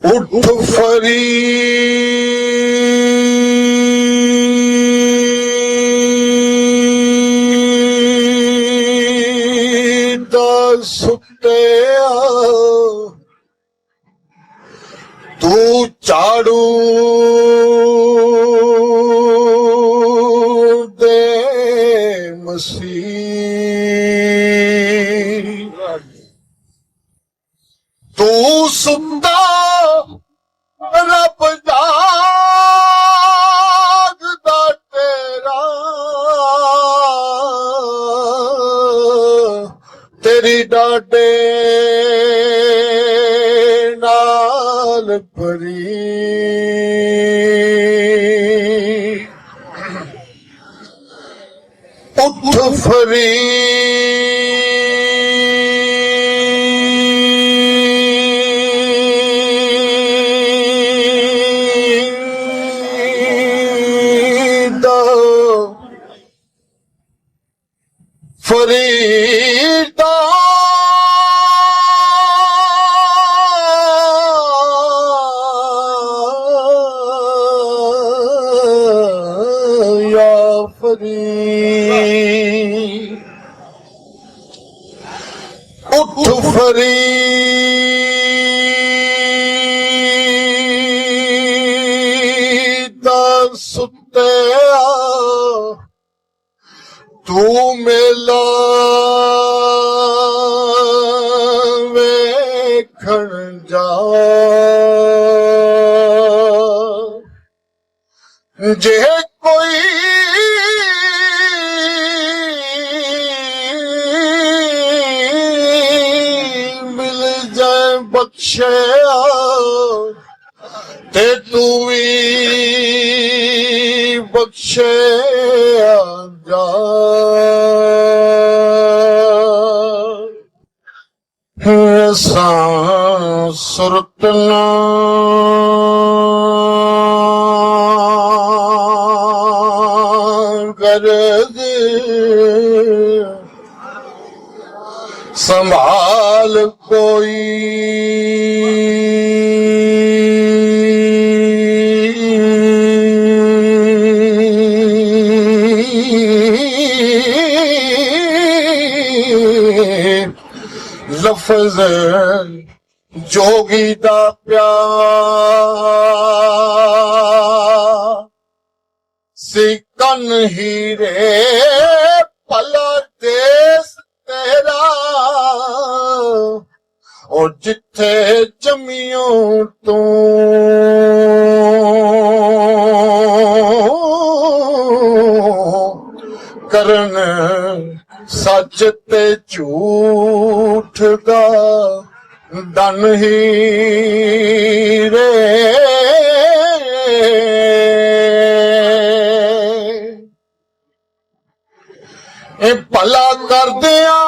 उठ फरीदा सुत्तिया तू झाड़ू दे मसीह तू सुंदा रब जागदा तेरा तेरी डाडे नाल भरी उठ फरीदा या फरीद उठ फरीदा सुत्तिया तू मेला वेखण जा जे कोई मिल जाए बख्शिया ते तू भी बख्शिया जा सुरत ना गर्द संभाल कोई लफ्ज जोगी दा प्यार सिकन हीरे भला देस तेरा और जिथे जमियो तू करन सच ते झूठ दा दन ही रे ए भला कर दिया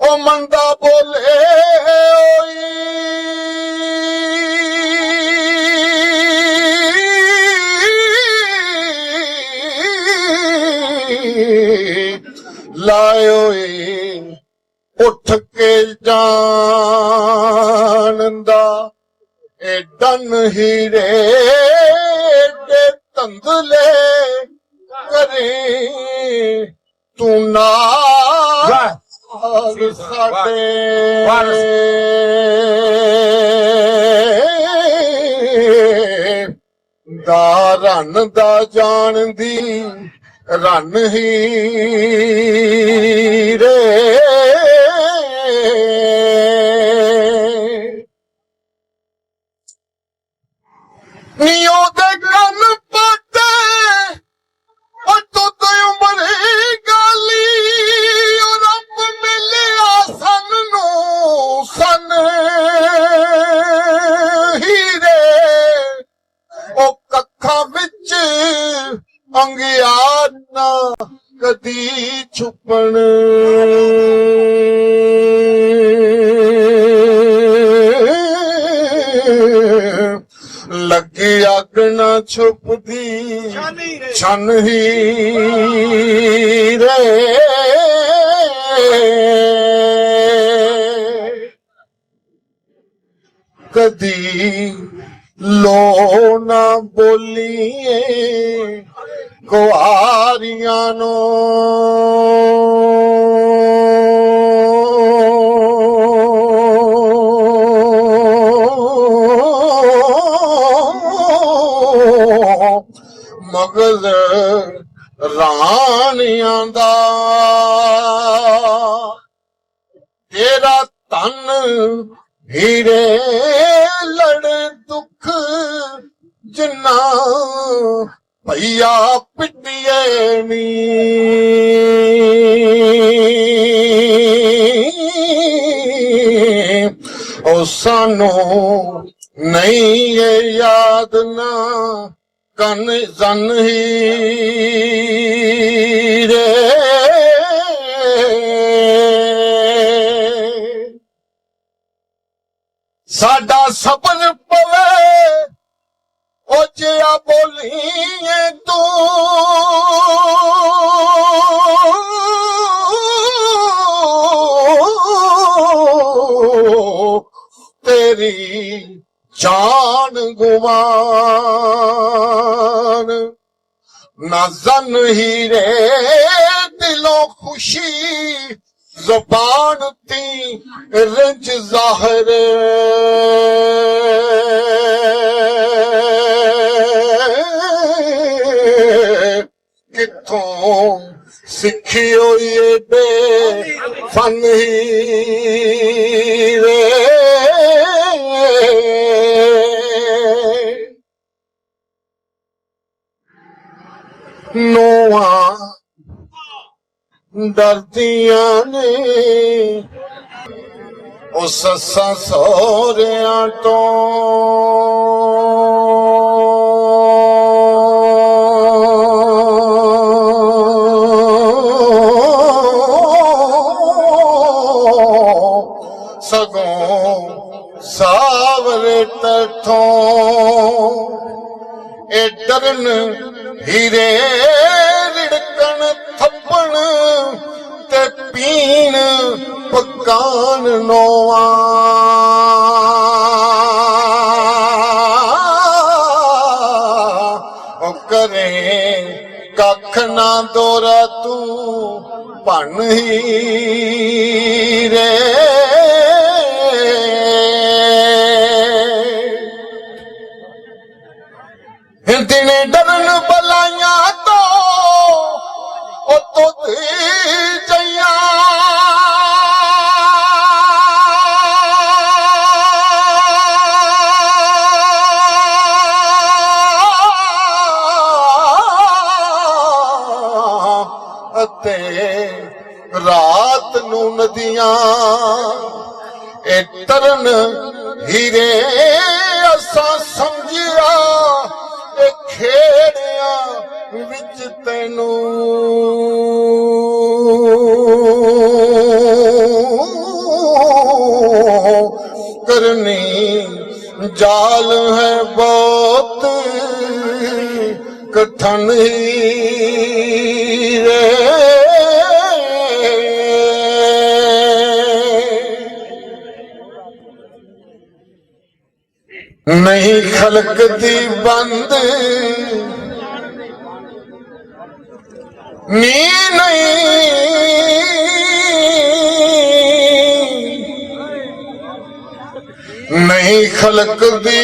ओ मंदा बोले लायो उठ के जानदा ए डन हीरे दे तंदले करे तू ना साडे दा रन दा जान दी रन ही रे नियो दे कन पाते और तो उम्र गाली और रब मिलिया सन नो सन हीरे ओ कखा विच अंगियार ना कदी छुपन लगी अग ना छुपदी छन ही रे ਕਦੀ ਲੋ ਨਾ ਬੋਲੀਏ ਕੁਆਰੀਆਂ ਨੂੰ ਮਗਜ਼ ਰਾਣੀਆਂ ਦਾ ਤੇਰਾ ਤਨ ਹੀਰੇ ਲੜੇ ਦੁੱਖ ਜਿੰਨਾ ਭਈਆ ਪਿੱਟੀਏ ਨੀ ਉਹ ਸਾਨੂੰ ਨਹੀਂ ਇਹ ਯਾਦ ਨਾ ਕਨ ਜਨ ਹੀਰੇ ਸਾਡਾ ਸਬਰ ਪਵੇ ਉਹ ਜਿਆ ਬੋਲੀਏ ਤੂੰ ਤੇਰੀ ਜਾਨ ਗੁਮਾਨ ਨਾ ਜ਼ਨ ਹੀਰੇ ਦਿਲੋਂ ਖੁਸ਼ੀ ਜ਼ਬਾਨ ਤੀ ਰੰਜ ਜ਼ਾਹਰ ਕਿੱਥੋਂ ਸਿੱਖੀ ਹੋਈ ਬੇ ਫਨ ਹੀਰੇ ਨੋਆਂ ਡਰਦੀਆਂ ਨੇ ਉਹ ਸੱਸਾਂ ਸਹੁਰਿਆਂ ਤੋਂ ਸਗੋਂ ਸਾਵਰੇ ਤਥੋਂ ਇਹ ਡਰਨ ਹੀਰੇ ਰਿੜਕਣ ਥੱਪਣ ਤੇ ਪੀਣ ਪਕਾਨ ਨੋਆਂ ਉਹ ਕਰੇ ਕੱਖ ਨਾ ਦੋਰਾ ਤੂੰ ਭਣ ਹੀਰੇ ਦਿਨੇ ਡਰਨ ਬਲਾਈਆਂ ਤੋਂ ਉਹ ਤੁਧ ਜਈਆਂ ਅਤੇ ਰਾਤ ਨੂੰ ਨਦੀਆਂ ਇਹ ਤਰਨ ਹੀਰੇ ਅਸਾਂ ਸਮਝਿਆ ਇਹ ਖੇੜਿਆਂ ਵਿੱਚ ਤੈਨੂੰ ਕਰਨੀ ਜਾਲ ਹੈ ਬਹੁਤ ਕਠਨ ਹੀਰੇ ਨਹੀਂ ਖਲਕ ਦੀ ਬੰਦ ਨੀ ਨਹੀਂ ਖਲਕ ਦੀ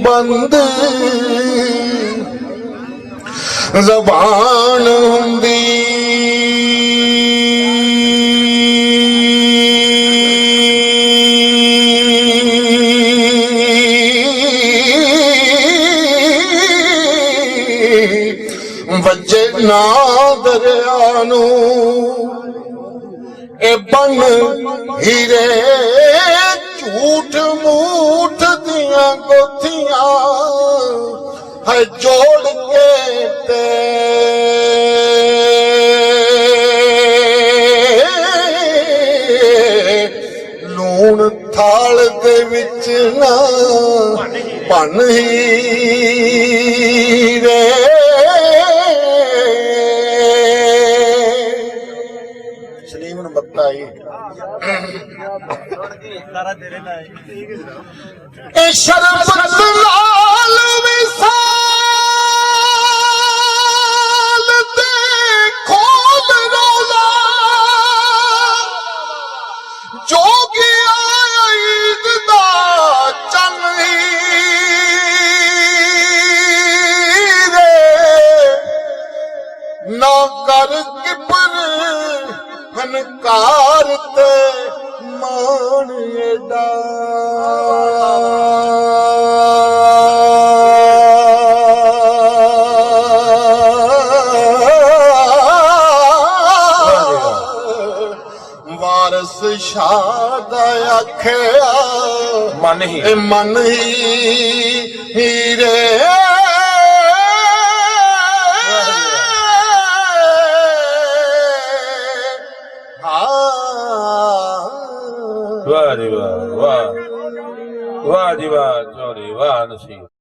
ਬੰਦ ਜ਼ਬਾਨ ਹੁੰਦੀ ਵੱਜੇ ਨਾ ਦਰਿਆ ਨੂੰ ਇਹ ਬਨ ਹੀਰੇ ਝੂਠ ਮੂਠ ਦੀਆਂ ਗੋਥੀਆਂ ਹੈ ਜੋੜ ਕੇ ਤੇ ਲੂਣ ਥਾਲ ਦੇ ਵਿੱਚ ਨਾ ਭਨ ਹੀਰੇ ਸਾਰਾ ਤੇਰੇ ਨਾਲ ਇਹ ਸ਼ਰਬਤ ਲਾਲ ਵਿਸਾਲ ਤੇ ਖੋਲ ਰੋਲਾ ਜੋਗਿਆ ਈਦ ਦਾ ਚੰਨ ਹੀਰੇ ਨਾ ਕਰ ਕਿਪਰ ਹਨਕਾਰ ਤੇ ਮਾਣ ਏਡਾ ਵਾਰਸ ਸ਼ਾਹ ਦਾ ਆਖਿਆ ਮਨ ਹੀ ਇਹ ਮਨ ਹੀ ਹੀਰੇ ਵਾਹ ਜੀ ਵਾਹ ਵਾਹ ਵਾਹ ਜੀ ਵਾਹ ਚੋਰੀ ਵਾਹ ਨਸੀਬ